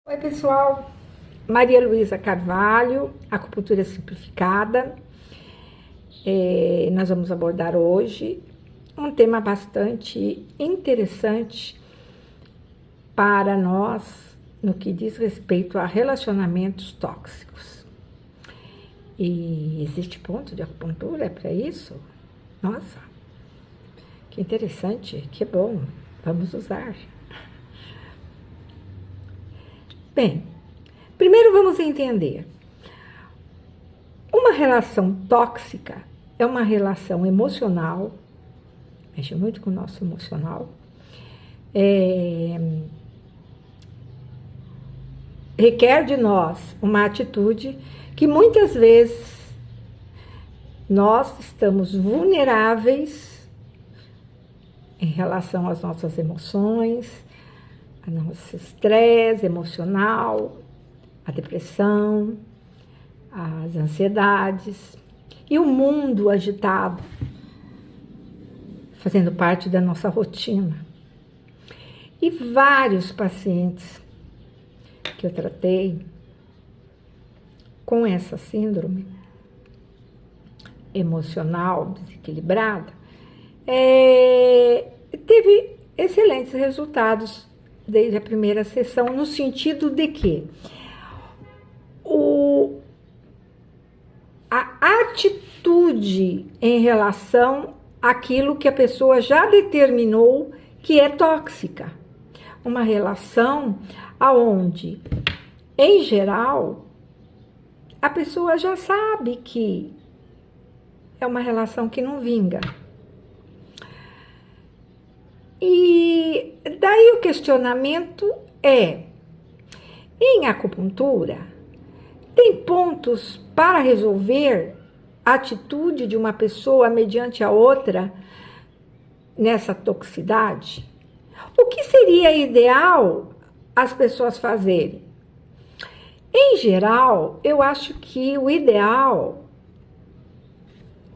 Oi, pessoal. Maria Luísa Carvalho, Acupuntura Simplificada. Nós vamos abordar hoje um tema bastante interessante para nós no que diz respeito a relacionamentos tóxicos. E existe ponto de acupuntura para isso? Nossa, que interessante, que bom, vamos usar. Bem, primeiro vamos entender. Uma relação tóxica é uma relação emocional, mexe muito com o nosso emocional, requer de nós uma atitude que muitas vezes nós estamos vulneráveis em relação às nossas emoções, ao nosso estresse emocional, a depressão, as ansiedades e o mundo agitado, fazendo parte da nossa rotina. E vários pacientes que eu tratei com essa síndrome emocional desequilibrada, teve excelentes resultados desde a primeira sessão, no sentido de que a atitude em relação àquilo que a pessoa já determinou que é tóxica. Uma relação aonde, em geral, a pessoa já sabe que é uma relação que não vinga. E daí o questionamento é, em acupuntura, tem pontos para resolver a atitude de uma pessoa mediante a outra nessa toxicidade? O que seria ideal as pessoas fazerem? Em geral, eu acho que o ideal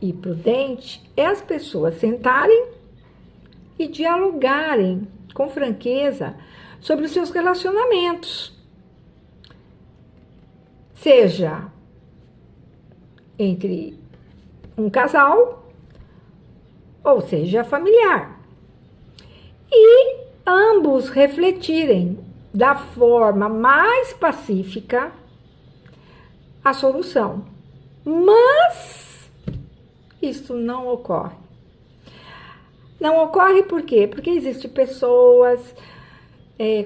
e prudente é as pessoas sentarem e dialogarem com franqueza sobre os seus relacionamentos. Seja entre um casal, ou seja familiar. E ambos refletirem da forma mais pacífica a solução. Mas isso não ocorre. Não ocorre por quê? Porque existem pessoas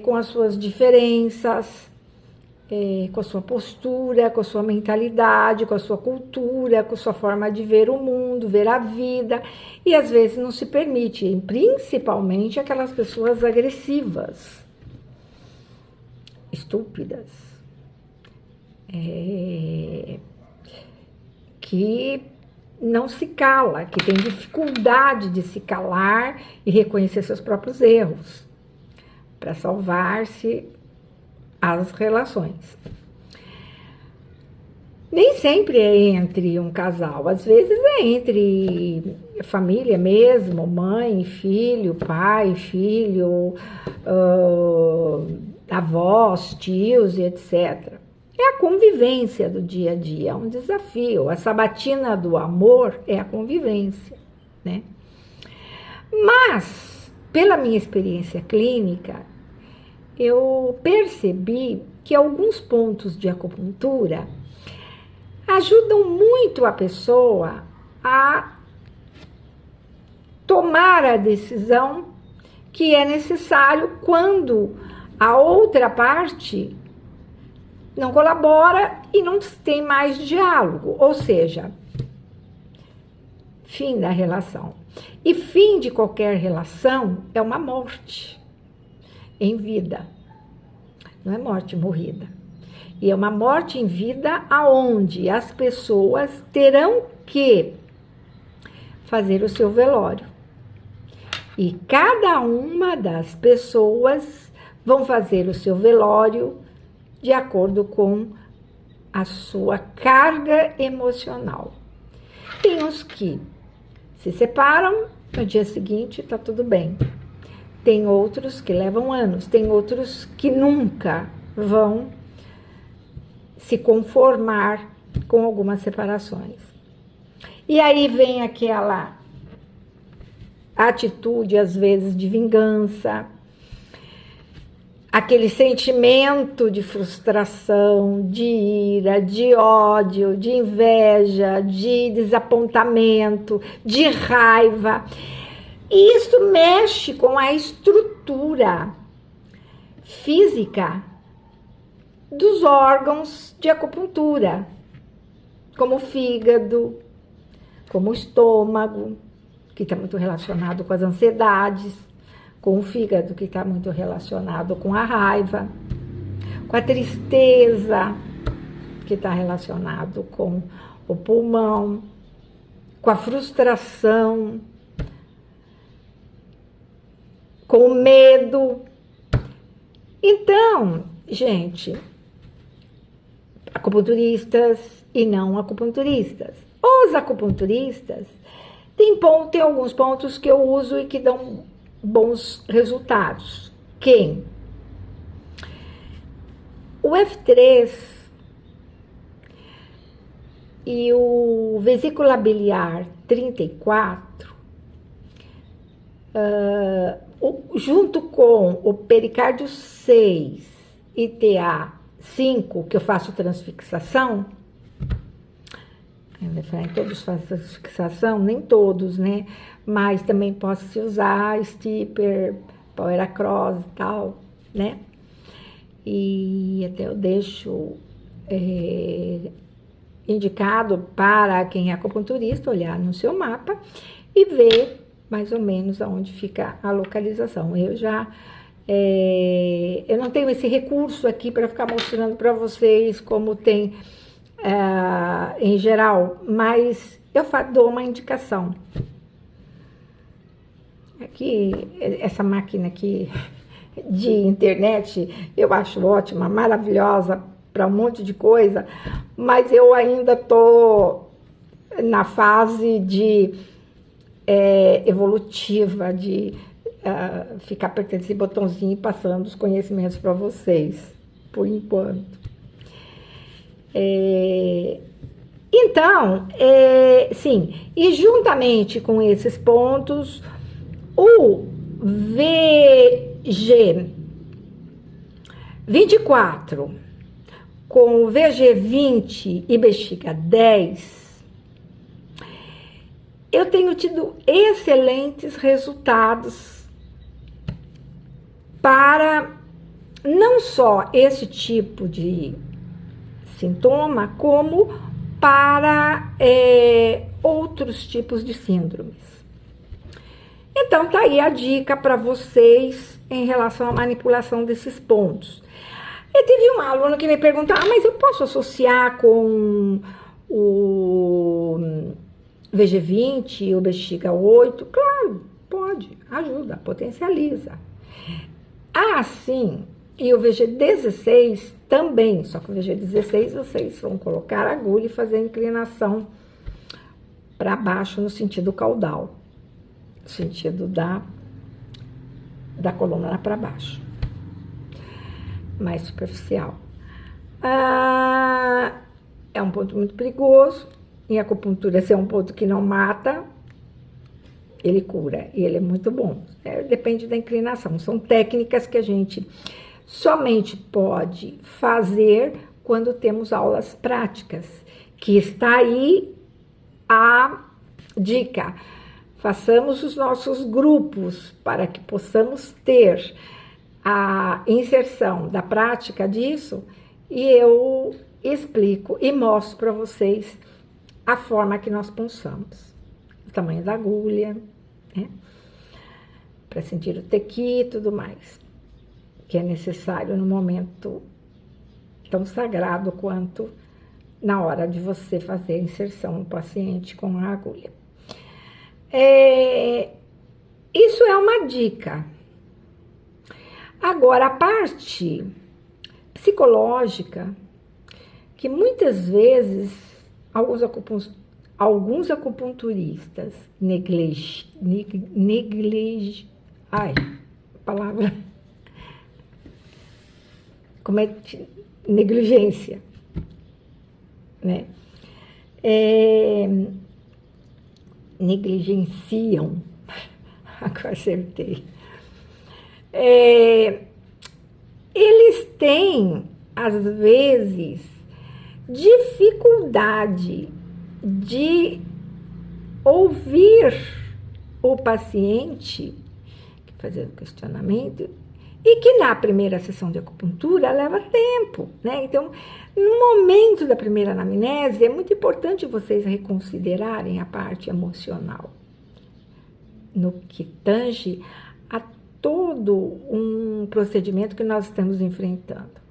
com as suas diferenças, com a sua postura, com a sua mentalidade, com a sua cultura, com a sua forma de ver o mundo, ver a vida, e às vezes não se permite, principalmente aquelas pessoas agressivas, estúpidas, que não se cala, que tem dificuldade de se calar e reconhecer seus próprios erros para salvar-se as relações. Nem sempre é entre um casal, às vezes é entre família mesmo, mãe, filho, pai, filho, avós, tios e etc. É a convivência do dia a dia, é um desafio. A sabatina do amor é a convivência, né? Mas, pela minha experiência clínica, eu percebi que alguns pontos de acupuntura ajudam muito a pessoa a tomar a decisão que é necessário quando a outra parte não colabora e não tem mais diálogo, ou seja, fim da relação. E fim de qualquer relação é uma morte em vida, não é morte morrida. E é uma morte em vida aonde as pessoas terão que fazer o seu velório. E cada uma das pessoas vão fazer o seu velório de acordo com a sua carga emocional. Tem uns que se separam, no dia seguinte está tudo bem. Tem outros que levam anos, tem outros que nunca vão se conformar com algumas separações. E aí vem aquela atitude, às vezes, de vingança, aquele sentimento de frustração, de ira, de ódio, de inveja, de desapontamento, de raiva. E isso mexe com a estrutura física dos órgãos de acupuntura, como o fígado, como o estômago, que está muito relacionado com as ansiedades, com o fígado, que está muito relacionado com a raiva, com a tristeza, que está relacionado com o pulmão, com a frustração, com o medo. Então, gente, acupunturistas e não acupunturistas. Os acupunturistas tem alguns pontos que eu uso e que dão bons resultados. Quem? O F3 e o vesícula biliar 34, junto com o pericárdio 6 e TA5, que eu faço transfixação, todos fazem transfixação, nem todos, né? Mas também posso se usar Stipper, Power Across e tal, né? E até eu deixo indicado para quem é acupunturista olhar no seu mapa e ver mais ou menos aonde fica a localização. Eu não tenho esse recurso aqui para ficar mostrando para vocês como tem em geral, mas eu dou uma indicação. Aqui, essa máquina aqui de internet, eu acho ótima, maravilhosa para um monte de coisa, mas eu ainda estou na fase de evolutiva, de ficar apertando esse botãozinho e passando os conhecimentos para vocês, por enquanto. Então, sim, e juntamente com esses pontos, o VG24 com o VG20 e bexiga 10, eu tenho tido excelentes resultados para não só esse tipo de sintoma, como para outros tipos de síndromes. Então, tá aí a dica para vocês em relação à manipulação desses pontos. E teve uma aluna que me perguntou, mas eu posso associar com o VG20 ou bexiga 8? Claro, pode, ajuda, potencializa. Sim, e o VG16 também, só que o VG16 vocês vão colocar a agulha e fazer a inclinação para baixo no sentido caudal, no sentido da coluna para baixo, mais superficial. É um ponto muito perigoso. Em acupuntura, se é um ponto que não mata, ele cura, e ele é muito bom. Depende da inclinação. São técnicas que a gente somente pode fazer quando temos aulas práticas, que está aí a dica. Façamos os nossos grupos para que possamos ter a inserção da prática disso, e eu explico e mostro para vocês a forma que nós punçamos, o tamanho da agulha, né? Para sentir o tequi e tudo mais, que é necessário no momento tão sagrado quanto na hora de você fazer a inserção no paciente com a agulha. Isso é uma dica. Agora, a parte psicológica, que muitas vezes alguns acupunturistas comete negligência, né? Negligenciam, agora acertei. Eles têm, às vezes, dificuldade de ouvir o paciente, fazendo questionamento, e que na primeira sessão de acupuntura leva tempo, né? Então, no momento da primeira anamnese, é muito importante vocês reconsiderarem a parte emocional, no que tange a todo um procedimento que nós estamos enfrentando.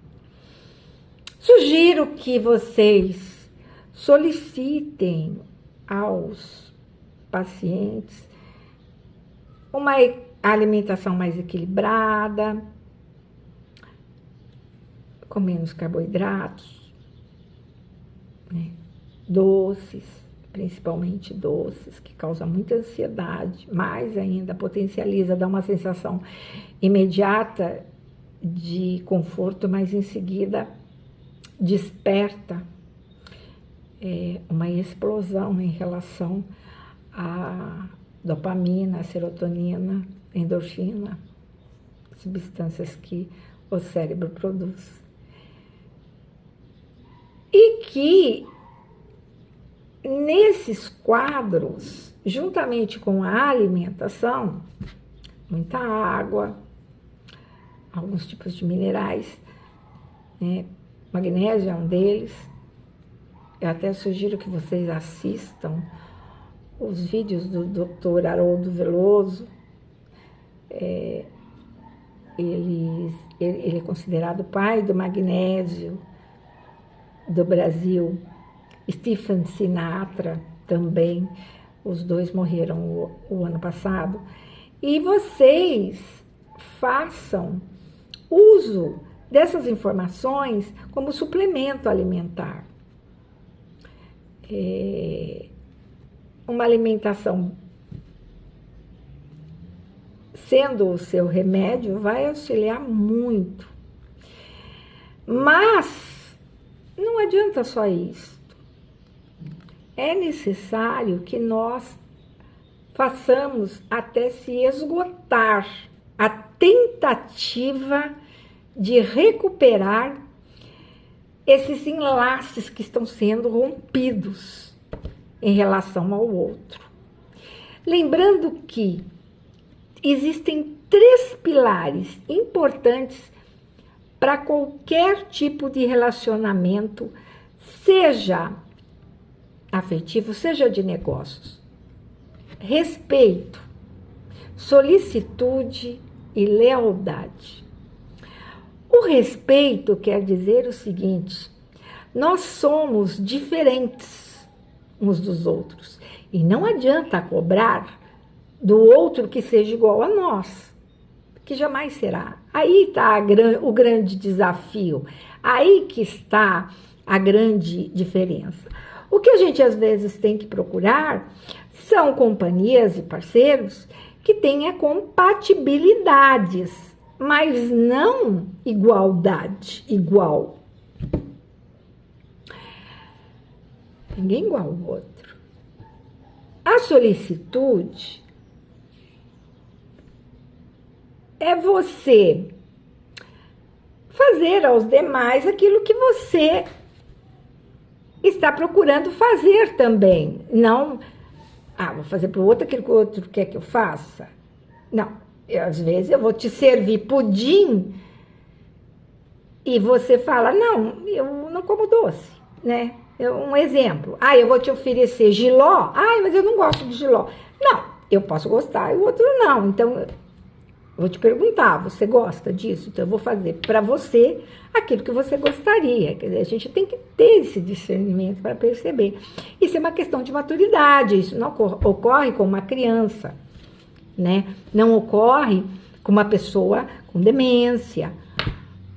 Sugiro que vocês solicitem aos pacientes uma alimentação mais equilibrada, com menos carboidratos, né? Doces, principalmente doces, que causam muita ansiedade, mais ainda potencializa, dá uma sensação imediata de conforto, mas em seguida desperta uma explosão em relação à dopamina, a serotonina, endorfina, substâncias que o cérebro produz. E que nesses quadros, juntamente com a alimentação, muita água, alguns tipos de minerais, né? Magnésio é um deles. Eu até sugiro que vocês assistam os vídeos do Dr. Haroldo Veloso. Ele é considerado o pai do magnésio do Brasil. Stephen Sinatra também, os dois morreram o ano passado. E vocês façam uso dessas informações como suplemento alimentar. Uma alimentação sendo o seu remédio vai auxiliar muito. Mas não adianta só isso. É necessário que nós façamos até se esgotar a tentativa de recuperar esses enlaces que estão sendo rompidos em relação ao outro. Lembrando que existem 3 pilares importantes para qualquer tipo de relacionamento, seja afetivo, seja de negócios: respeito, solicitude e lealdade. O respeito quer dizer o seguinte: nós somos diferentes uns dos outros e não adianta cobrar do outro que seja igual a nós, que jamais será. Aí está o grande desafio, aí que está a grande diferença. O que a gente às vezes tem que procurar são companhias e parceiros que tenham compatibilidades, mas não igualdade, igual. Ninguém igual ao outro. A solicitude é você fazer aos demais aquilo que você está procurando fazer também. Não, vou fazer para o outro aquilo que o outro quer que eu faça. Não. Às vezes eu vou te servir pudim e você fala: não, eu não como doce, né? Um exemplo: eu vou te oferecer jiló, mas eu não gosto de jiló. Não, eu posso gostar e o outro não. Então eu vou te perguntar: você gosta disso? Então eu vou fazer para você aquilo que você gostaria. Quer dizer, a gente tem que ter esse discernimento para perceber. Isso é uma questão de maturidade, isso não ocorre com uma criança, né? Não ocorre com uma pessoa com demência,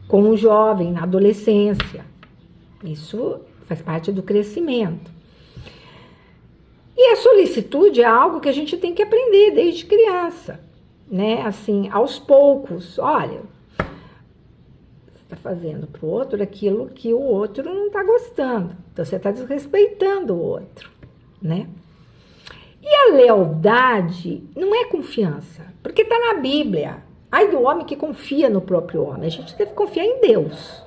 com um jovem na adolescência. Isso faz parte do crescimento. E a solicitude é algo que a gente tem que aprender desde criança, né? Assim, aos poucos. Olha, está fazendo para o outro aquilo que o outro não está gostando. Então, você está desrespeitando o outro, né? E a lealdade não é confiança, porque está na Bíblia. Ai do homem que confia no próprio homem. A gente deve confiar em Deus,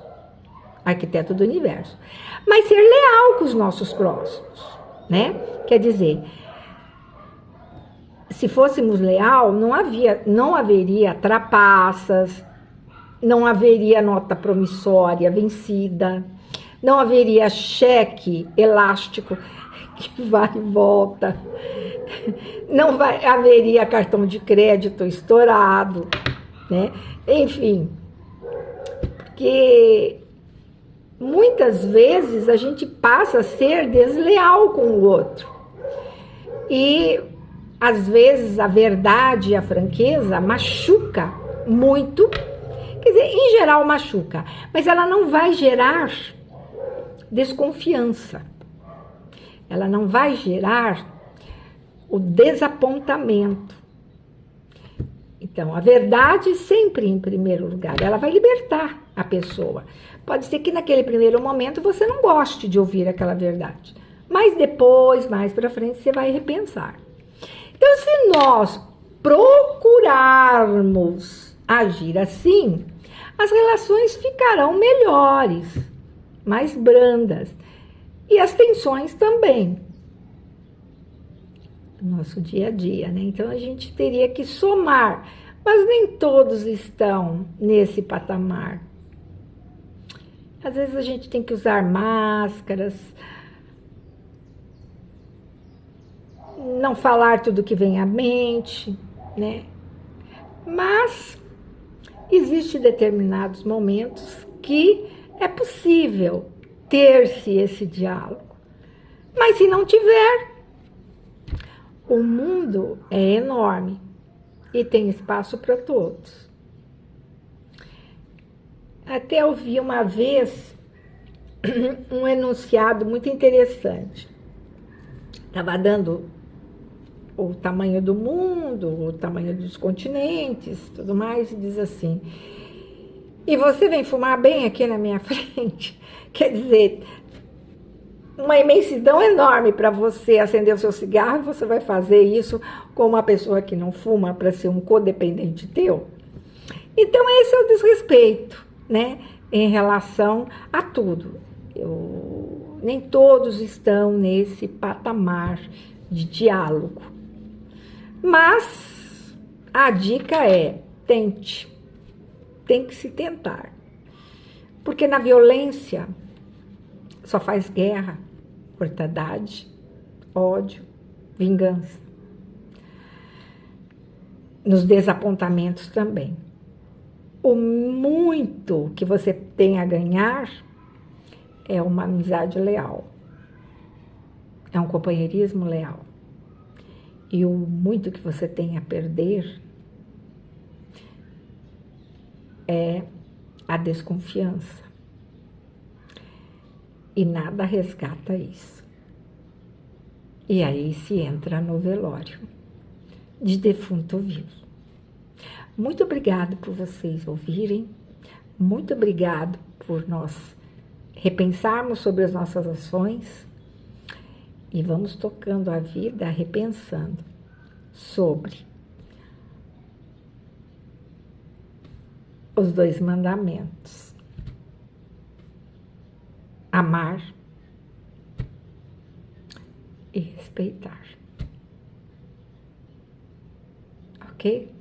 arquiteto do universo. Mas ser leal com os nossos próximos, né? Quer dizer, se fôssemos leal, não haveria trapaças, não haveria nota promissória vencida, não haveria cheque elástico que vai e volta, não haveria cartão de crédito estourado, né? Enfim, porque muitas vezes a gente passa a ser desleal com o outro. E às vezes a verdade e a franqueza machuca muito. Quer dizer, em geral machuca, mas ela não vai gerar desconfiança. Ela não vai gerar o desapontamento. Então, a verdade sempre em primeiro lugar, ela vai libertar a pessoa. Pode ser que naquele primeiro momento você não goste de ouvir aquela verdade, mas depois, mais para frente, você vai repensar. Então, se nós procurarmos agir assim, as relações ficarão melhores, mais brandas. E as tensões também. No nosso dia a dia, né? Então, a gente teria que somar. Mas nem todos estão nesse patamar. Às vezes a gente tem que usar máscaras, não falar tudo que vem à mente, né? Mas existem determinados momentos que é possível ter-se esse diálogo. Mas se não tiver, o mundo é enorme e tem espaço para todos. Até ouvi uma vez um enunciado muito interessante. Estava dando o tamanho do mundo, o tamanho dos continentes, tudo mais, e diz assim: e você vem fumar bem aqui na minha frente? Quer dizer, uma imensidão enorme para você acender o seu cigarro, e você vai fazer isso com uma pessoa que não fuma para ser um codependente teu? Então, esse é o desrespeito, né, em relação a tudo. Nem todos estão nesse patamar de diálogo. Mas a dica é: tente. Tem que se tentar. Porque na violência só faz guerra, mortandade, ódio, vingança. Nos desapontamentos também. O muito que você tem a ganhar é uma amizade leal. É um companheirismo leal. E o muito que você tem a perder é a desconfiança. E nada resgata isso. E aí se entra no velório de defunto vivo. Muito obrigado por vocês ouvirem. Muito obrigado por nós repensarmos sobre as nossas ações. E vamos tocando a vida, repensando sobre os 2 mandamentos: amar e respeitar. Ok?